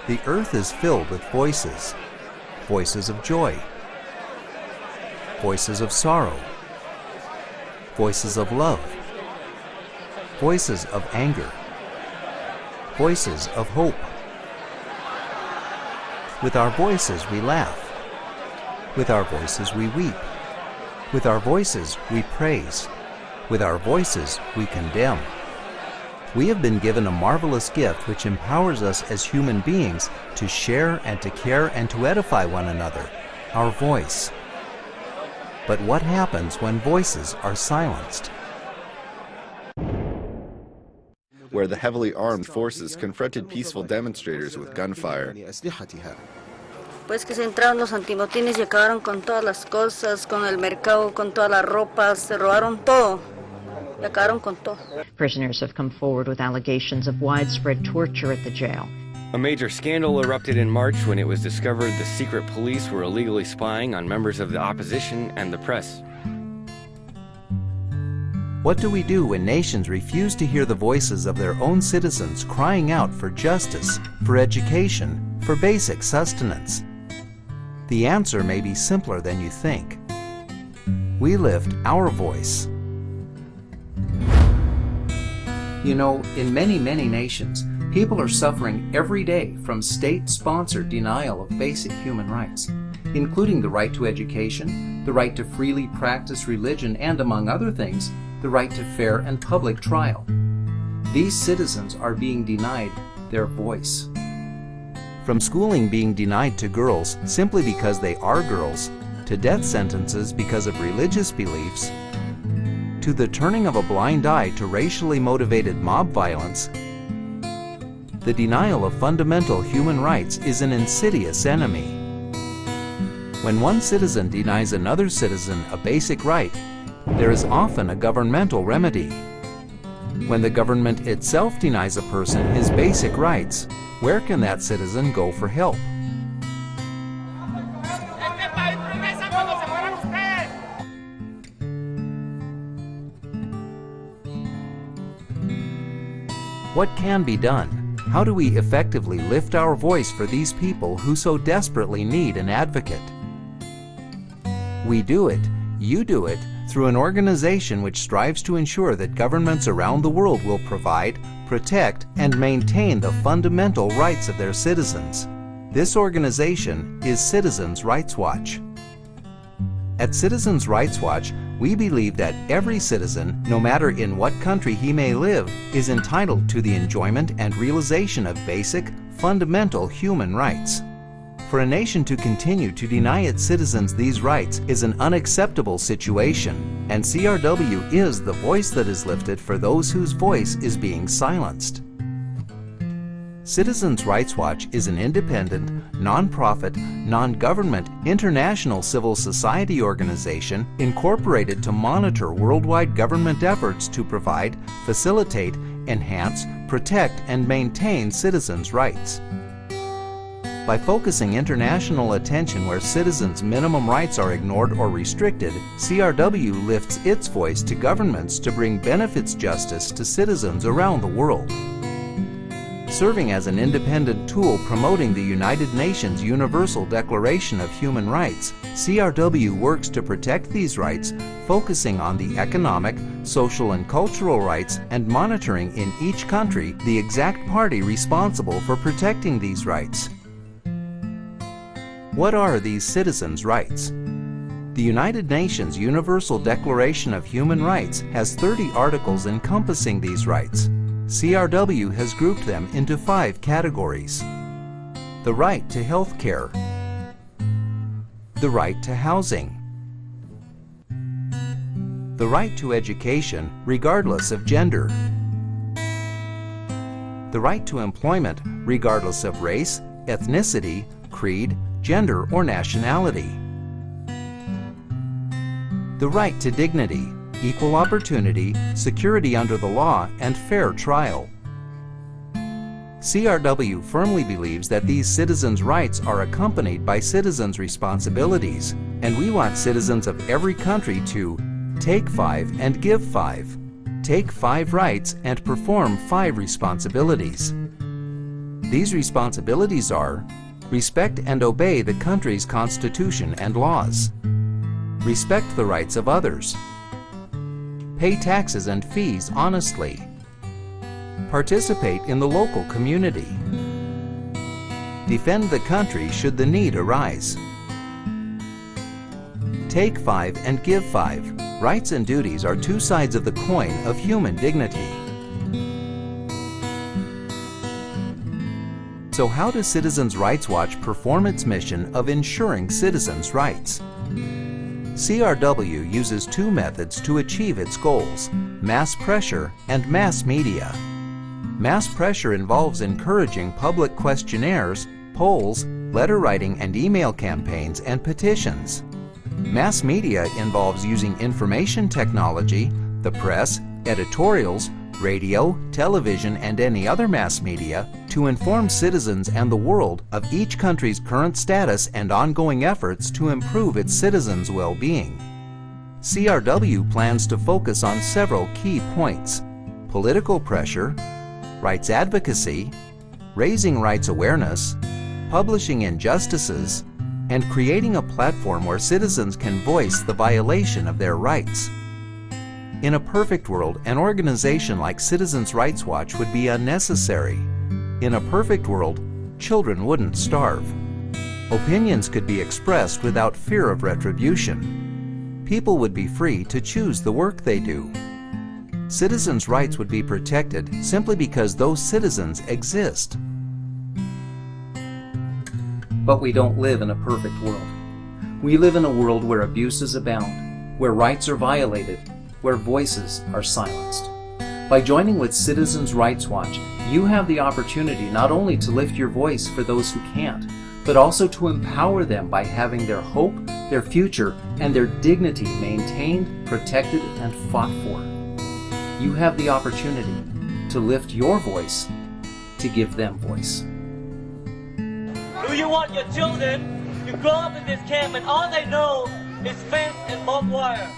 The earth is filled with voices. Voices of joy. Voices of sorrow. Voices of love. Voices of anger. Voices of hope. With our voices we laugh. With our voices we weep. With our voices we praise. With our voices we condemn. We have been given a marvelous gift which empowers us as human beings to share and to care and to edify one another, our voice. But what happens when voices are silenced? Where the heavily armed forces confronted peaceful demonstrators with gunfire. Pues que se entraron los antimotines y acabaron con todas las cosas, con el mercado, con todas las ropas, se robaron todo. Y acabaron con todo. Prisoners have come forward with allegations of widespread torture at the jail. A major scandal erupted in March when it was discovered the secret police were illegally spying on members of the opposition and the press. What do we do when nations refuse to hear the voices of their own citizens crying out for justice, for education, for basic sustenance? The answer may be simpler than you think. We lift our voice. You know, in many nations, people are suffering every day from state-sponsored denial of basic human rights, including the right to education, the right to freely practice religion, and, among other things, the right to fair and public trial. These citizens are being denied their voice. From schooling being denied to girls simply because they are girls, to death sentences because of religious beliefs, to the turning of a blind eye to racially motivated mob violence, the denial of fundamental human rights is an insidious enemy. When one citizen denies another citizen a basic right, there is often a governmental remedy. When the government itself denies a person his basic rights, where can that citizen go for help? What can be done? How do we effectively lift our voice for these people who so desperately need an advocate? We do it, you do it, through an organization which strives to ensure that governments around the world will provide, protect, and maintain the fundamental rights of their citizens. This organization is Citizens' Rights Watch. At Citizens' Rights Watch, we believe that every citizen, no matter in what country he may live, is entitled to the enjoyment and realization of basic, fundamental human rights. For a nation to continue to deny its citizens these rights is an unacceptable situation, and CRW is the voice that is lifted for those whose voice is being silenced. Citizens' Rights Watch is an independent, non-profit, non-government, international civil society organization incorporated to monitor worldwide government efforts to provide, facilitate, enhance, protect, and maintain citizens' rights. By focusing international attention where citizens' minimum rights are ignored or restricted, CRW lifts its voice to governments to bring benefits justice to citizens around the world. Serving as an independent tool promoting the United Nations Universal Declaration of Human Rights, CRW works to protect these rights, focusing on the economic, social, and cultural rights and monitoring in each country the exact party responsible for protecting these rights. What are these citizens' rights? The United Nations Universal Declaration of Human Rights has 30 articles encompassing these rights. CRW has grouped them into 5 categories. The right to health care, the right to housing, the right to education regardless of gender, the right to employment regardless of race, ethnicity, creed, gender, or nationality, the right to dignity, equal opportunity, security under the law, and fair trial. CRW firmly believes that these citizens' rights are accompanied by citizens' responsibilities, and we want citizens of every country to take 5 and give 5, take 5 rights and perform 5 responsibilities. These responsibilities are: respect and obey the country's constitution and laws, respect the rights of others, pay taxes and fees honestly, participate in the local community, defend the country should the need arise. Take 5 and give 5. Rights and duties are two sides of the coin of human dignity. So how does Citizens Rights Watch perform its mission of ensuring citizens' rights? CRW uses two methods to achieve its goals: mass pressure and mass media. Mass pressure involves encouraging public questionnaires, polls, letter writing and email campaigns, and petitions. Mass media involves using information technology, the press, editorials, radio, television, and any other mass media to inform citizens and the world of each country's current status and ongoing efforts to improve its citizens' well-being. CRW plans to focus on several key points: political pressure, rights advocacy, raising rights awareness, publishing injustices, and creating a platform where citizens can voice the violation of their rights. In a perfect world, an organization like Citizens Rights Watch would be unnecessary. In a perfect world, children wouldn't starve. Opinions could be expressed without fear of retribution. People would be free to choose the work they do. Citizens' rights would be protected simply because those citizens exist. But we don't live in a perfect world. We live in a world where abuses abound, where rights are violated, where voices are silenced. By joining with Citizens Rights Watch, you have the opportunity not only to lift your voice for those who can't, but also to empower them by having their hope, their future, and their dignity maintained, protected, and fought for. You have the opportunity to lift your voice, to give them voice. Do you want your children to grow up in this camp and all they know is fence and barbed wire?